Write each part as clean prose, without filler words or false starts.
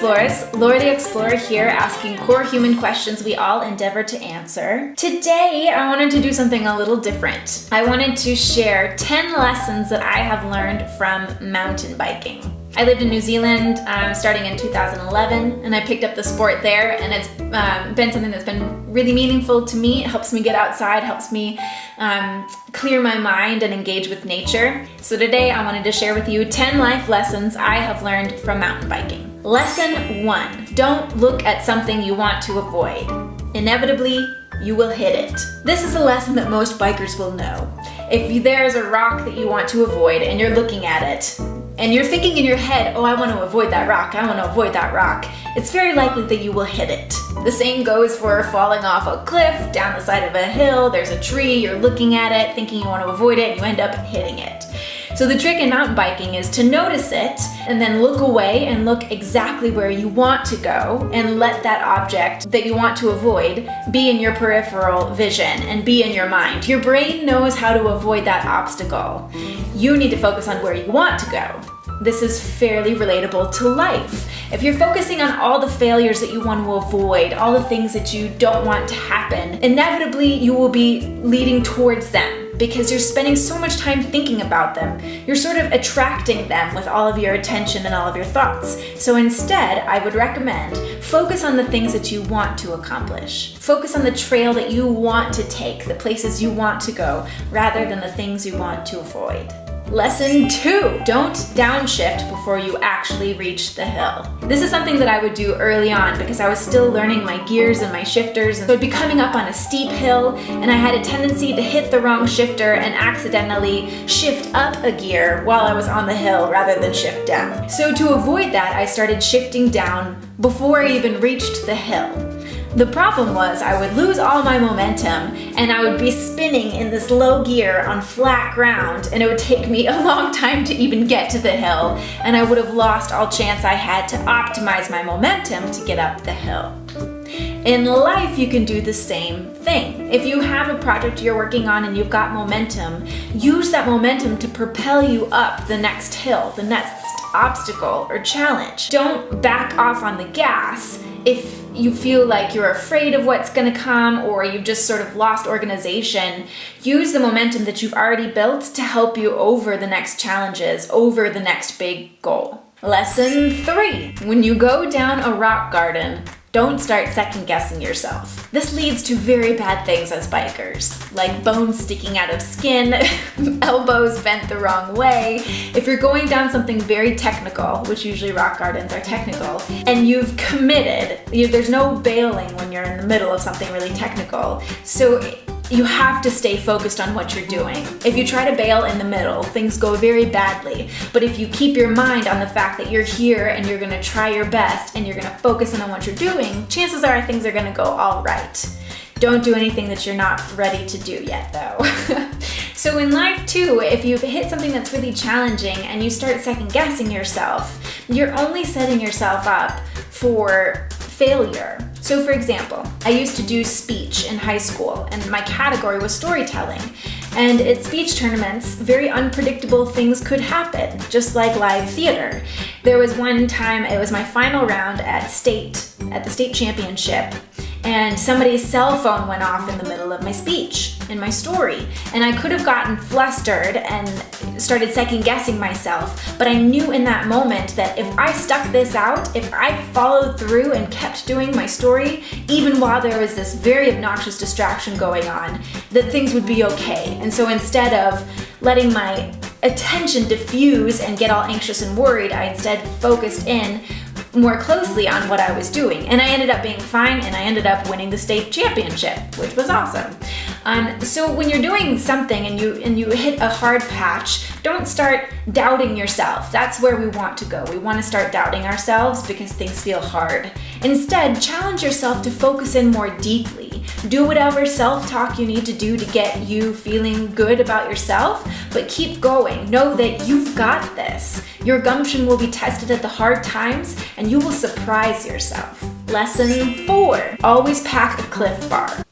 Explorers, Laura the Explorer here, asking core human questions we all endeavor to answer. Today, I wanted to do something a little different. I wanted to share 10 lessons that I have learned from mountain biking. I lived in New Zealand starting in 2011, and I picked up the sport there, and it's been something that's been really meaningful to me. It helps me get outside, helps me clear my mind and engage with nature. So today I wanted to share with you 10 life lessons I have learned from mountain biking. Lesson 1, don't look at something you want to avoid. Inevitably, you will hit it. This is a lesson that most bikers will know. If there's a rock that you want to avoid and you're looking at it, and you're thinking in your head, oh, I want to avoid that rock, I want to avoid that rock, it's very likely that you will hit it. The same goes for falling off a cliff, down the side of a hill, there's a tree, you're looking at it, thinking you want to avoid it, and you end up hitting it. So the trick in mountain biking is to notice it and then look away and look exactly where you want to go and let that object that you want to avoid be in your peripheral vision and be in your mind. Your brain knows how to avoid that obstacle. You need to focus on where you want to go. This is fairly relatable to life. If you're focusing on all the failures that you want to avoid, all the things that you don't want to happen, inevitably you will be leading towards them because you're spending so much time thinking about them. You're sort of attracting them with all of your attention and all of your thoughts. So instead, I would recommend focus on the things that you want to accomplish. Focus on the trail that you want to take, the places you want to go, rather than the things you want to avoid. Lesson 2, don't downshift before you actually reach the hill. This is something that I would do early on because I was still learning my gears and my shifters, and so I'd be coming up on a steep hill and I had a tendency to hit the wrong shifter and accidentally shift up a gear while I was on the hill rather than shift down. So to avoid that, I started shifting down before I even reached the hill. The problem was I would lose all my momentum and I would be spinning in this low gear on flat ground, and it would take me a long time to even get to the hill, and I would have lost all chance I had to optimize my momentum to get up the hill. In life, you can do the same thing. If you have a project you're working on and you've got momentum, use that momentum to propel you up the next hill, the next obstacle or challenge. Don't back off on the gas if you feel like you're afraid of what's gonna come or you've just sort of lost organization. Use the momentum that you've already built to help you over the next challenges, over the next big goal. Lesson 3, when you go down a rock garden, don't start second guessing yourself. This leads to very bad things as bikers, like bones sticking out of skin, elbows bent the wrong way. If you're going down something very technical, which usually rock gardens are technical, and you've committed, there's no bailing when you're in the middle of something really technical. So you have to stay focused on what you're doing. If you try to bail in the middle, things go very badly. But if you keep your mind on the fact that you're here and you're gonna try your best and you're gonna focus in on what you're doing, chances are things are gonna go all right. Don't do anything that you're not ready to do yet though. So in life too, if you've hit something that's really challenging and you start second guessing yourself, you're only setting yourself up for failure. So for example, I used to do speech in high school and my category was storytelling. And at speech tournaments, very unpredictable things could happen, just like live theater. There was one time, it was my final round at the state championship, and somebody's cell phone went off in the middle of my speech, in my story. And I could have gotten flustered and started second guessing myself, but I knew in that moment that if I stuck this out, if I followed through and kept doing my story, even while there was this very obnoxious distraction going on, that things would be okay. And so instead of letting my attention diffuse and get all anxious and worried, I instead focused in more closely on what I was doing. And I ended up being fine, and I ended up winning the state championship, which was awesome. So when you're doing something and you hit a hard patch, don't start doubting yourself. That's where we want to go. We want to start doubting ourselves because things feel hard. Instead, challenge yourself to focus in more deeply. Do whatever self-talk you need to do to get you feeling good about yourself, but keep going. Know that you've got this. Your gumption will be tested at the hard times, and you will surprise yourself. Lesson 4, always pack a Cliff Bar.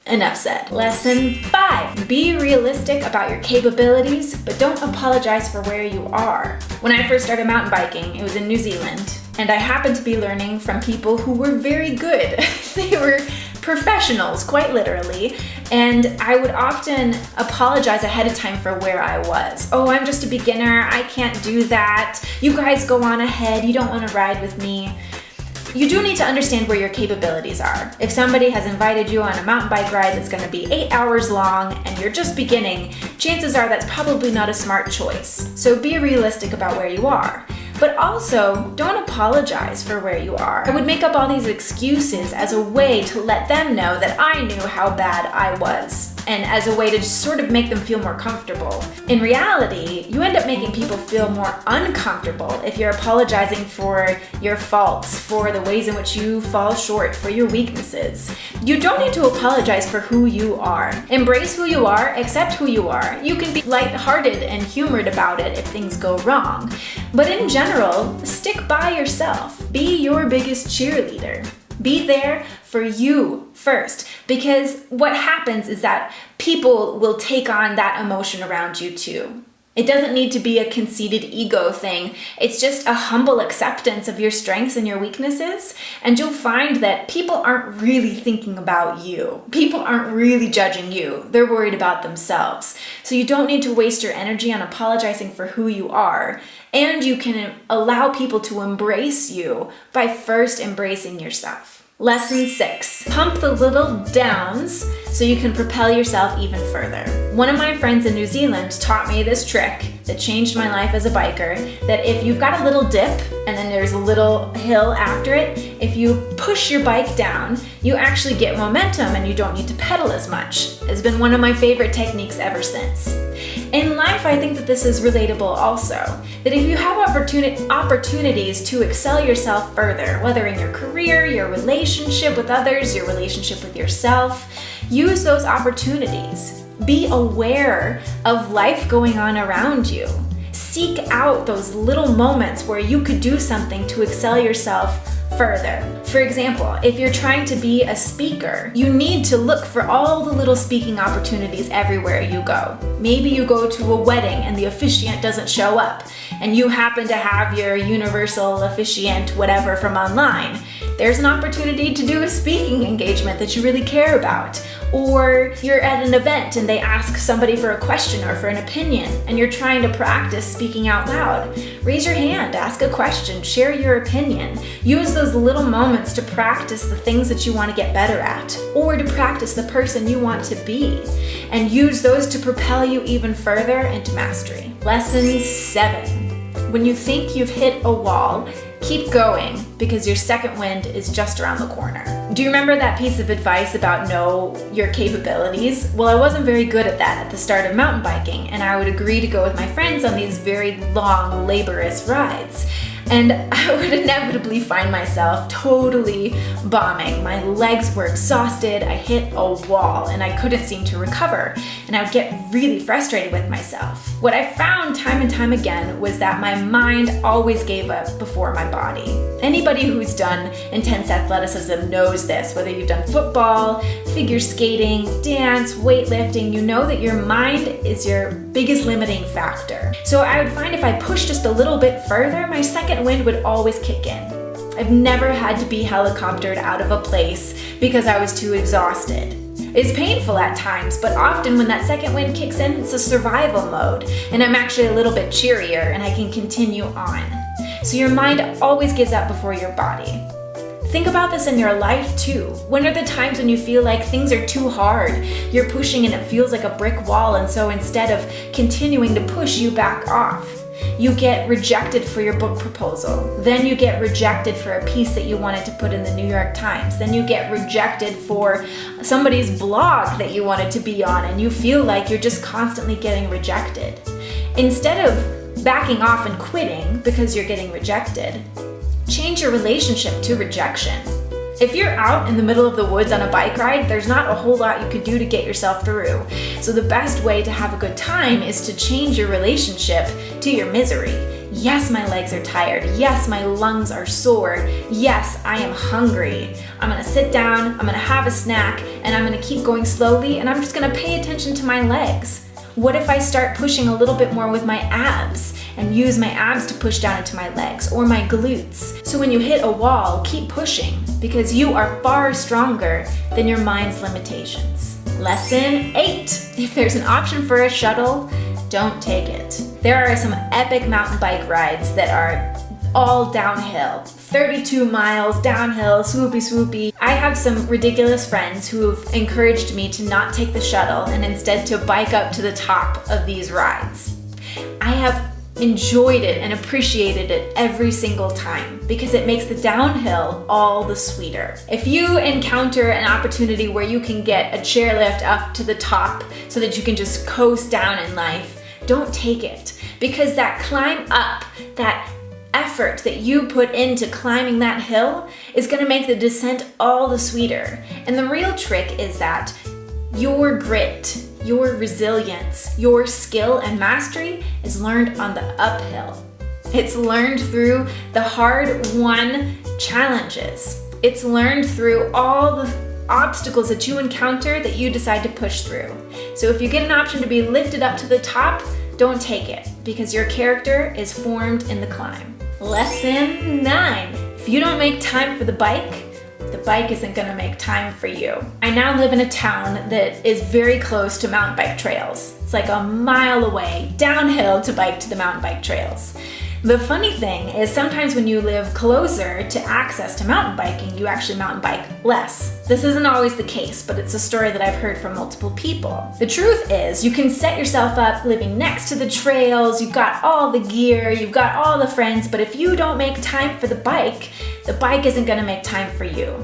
Enough said. Lesson 5, be realistic about your capabilities, but don't apologize for where you are. When I first started mountain biking, it was in New Zealand. And I happened to be learning from people who were very good. They were professionals, quite literally. And I would often apologize ahead of time for where I was. Oh, I'm just a beginner. I can't do that. You guys go on ahead. You don't want to ride with me. You do need to understand where your capabilities are. If somebody has invited you on a mountain bike ride that's going to be 8 hours long and you're just beginning, chances are that's probably not a smart choice. So be realistic about where you are. But also, don't apologize for where you are. I would make up all these excuses as a way to let them know that I knew how bad I was, and as a way to just sort of make them feel more comfortable. In reality, you end up making people feel more uncomfortable if you're apologizing for your faults, for the ways in which you fall short, for your weaknesses. You don't need to apologize for who you are. Embrace who you are, accept who you are. You can be lighthearted and humored about it if things go wrong. But in general, stick by yourself. Be your biggest cheerleader. Be there for you first, because what happens is that people will take on that emotion around you too. It doesn't need to be a conceited ego thing. It's just a humble acceptance of your strengths and your weaknesses, and you'll find that people aren't really thinking about you. People aren't really judging you. They're worried about themselves. So you don't need to waste your energy on apologizing for who you are, and you can allow people to embrace you by first embracing yourself. Lesson 6, pump the little downs so you can propel yourself even further. One of my friends in New Zealand taught me this trick that changed my life as a biker, that if you've got a little dip and then there's a little hill after it, if you push your bike down, you actually get momentum and you don't need to pedal as much. It's been one of my favorite techniques ever since. In life, I think that this is relatable also, that if you have opportunities to excel yourself further, whether in your career, your relationship with others, your relationship with yourself, use those opportunities. Be aware of life going on around you. Seek out those little moments where you could do something to excel yourself further. For example, if you're trying to be a speaker, you need to look for all the little speaking opportunities everywhere you go. Maybe you go to a wedding and the officiant doesn't show up, and you happen to have your universal officiant whatever from online. There's an opportunity to do a speaking engagement that you really care about. Or you're at an event and they ask somebody for a question or for an opinion, and you're trying to practice speaking out loud. Raise your hand, ask a question, share your opinion. Use those little moments to practice the things that you want to get better at, or to practice the person you want to be, and use those to propel you even further into mastery. Lesson 7. When you think you've hit a wall, keep going, because your second wind is just around the corner. Do you remember that piece of advice about know your capabilities? Well, I wasn't very good at that at the start of mountain biking, and I would agree to go with my friends on these very long, laborious rides. And I would inevitably find myself totally bombing. My legs were exhausted, I hit a wall, and I couldn't seem to recover. And I would get really frustrated with myself. What I found time and time again was that my mind always gave up before my body. Anybody who's done intense athleticism knows this, whether you've done football, figure skating, dance, weightlifting, you know that your mind is your biggest limiting factor. So I would find if I pushed just a little bit further, my second wind would always kick in. I've never had to be helicoptered out of a place because I was too exhausted. It's painful at times, but often when that second wind kicks in, it's a survival mode, and I'm actually a little bit cheerier and I can continue on. So your mind always gives up before your body. Think about this in your life too. When are the times when you feel like things are too hard? You're pushing and it feels like a brick wall, and so instead of continuing to push, you back off. You get rejected for your book proposal. Then you get rejected for a piece that you wanted to put in the New York Times. Then you get rejected for somebody's blog that you wanted to be on, and you feel like you're just constantly getting rejected. Instead of backing off and quitting because you're getting rejected, change your relationship to rejection. If you're out in the middle of the woods on a bike ride, there's not a whole lot you could do to get yourself through. So the best way to have a good time is to change your relationship to your misery. Yes, my legs are tired. Yes, my lungs are sore. Yes, I am hungry. I'm gonna sit down, I'm gonna have a snack, and I'm gonna keep going slowly, and I'm just gonna pay attention to my legs. What if I start pushing a little bit more with my abs? and use my abs to push down into my legs or my glutes. So when you hit a wall, keep pushing because you are far stronger than your mind's limitations. Lesson 8. If there's an option for a shuttle, don't take it. There are some epic mountain bike rides that are all downhill. 32 miles downhill, swoopy swoopy. I have some ridiculous friends who've encouraged me to not take the shuttle and instead to bike up to the top of these rides. I have enjoyed it and appreciated it every single time because it makes the downhill all the sweeter. If you encounter an opportunity where you can get a chairlift up to the top so that you can just coast down in life, don't take it, because that climb up, that effort that you put into climbing that hill is going to make the descent all the sweeter. And the real trick is that your grit, your resilience, your skill and mastery is learned on the uphill. It's learned through the hard-won challenges. It's learned through all the obstacles that you encounter that you decide to push through. So if you get an option to be lifted up to the top, don't take it, because your character is formed in the climb. Lesson 9. If you don't make time for the bike isn't gonna make time for you. I now live in a town that is very close to mountain bike trails. It's like a mile away, downhill to bike to the mountain bike trails. The funny thing is sometimes when you live closer to access to mountain biking, you actually mountain bike less. This isn't always the case, but it's a story that I've heard from multiple people. The truth is you can set yourself up living next to the trails, you've got all the gear, you've got all the friends, but if you don't make time for the bike isn't gonna make time for you.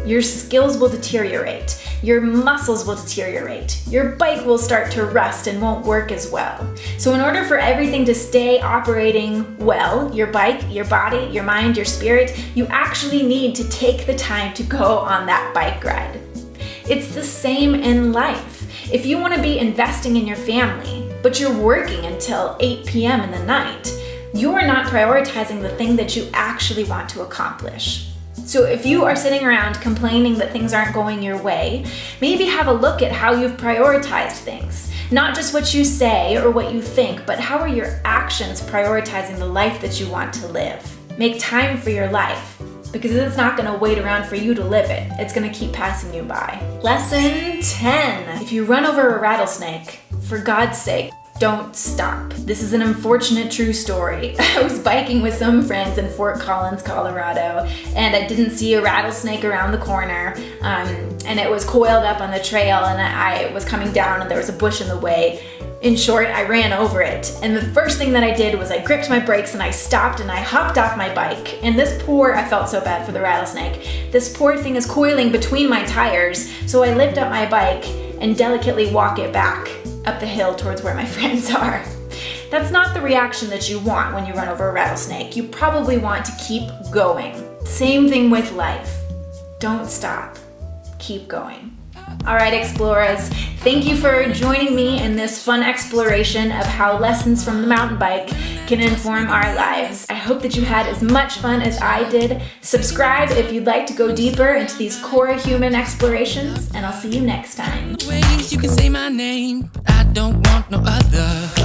Your skills will deteriorate, your muscles will deteriorate, your bike will start to rust and won't work as well. So in order for everything to stay operating well, your bike, your body, your mind, your spirit, you actually need to take the time to go on that bike ride. It's the same in life. If you want to be investing in your family, but you're working until 8 p.m. in the night, you're not prioritizing the thing that you actually want to accomplish. So if you are sitting around complaining that things aren't going your way, maybe have a look at how you've prioritized things. Not just what you say or what you think, but how are your actions prioritizing the life that you want to live? Make time for your life, because it's not gonna wait around for you to live it. It's gonna keep passing you by. Lesson 10. If you run over a rattlesnake, for God's sake, don't stop. This is an unfortunate true story. I was biking with some friends in Fort Collins, Colorado, and I didn't see a rattlesnake around the corner, and it was coiled up on the trail, and I was coming down and there was a bush in the way. In short, I ran over it, and the first thing that I did was I gripped my brakes and I stopped and I hopped off my bike. And I felt so bad for the rattlesnake. This poor thing is coiling between my tires, so I lift up my bike and delicately walk it back up the hill towards where my friends are. That's not the reaction that you want when you run over a rattlesnake. You probably want to keep going. Same thing with life. Don't stop. Keep going. All right, explorers, thank you for joining me in this fun exploration of how lessons from the mountain bike can inform our lives. I hope that you had as much fun as I did. Subscribe if you'd like to go deeper into these core human explorations, and I'll see you next time. Ways you can say my name, but I don't want no other.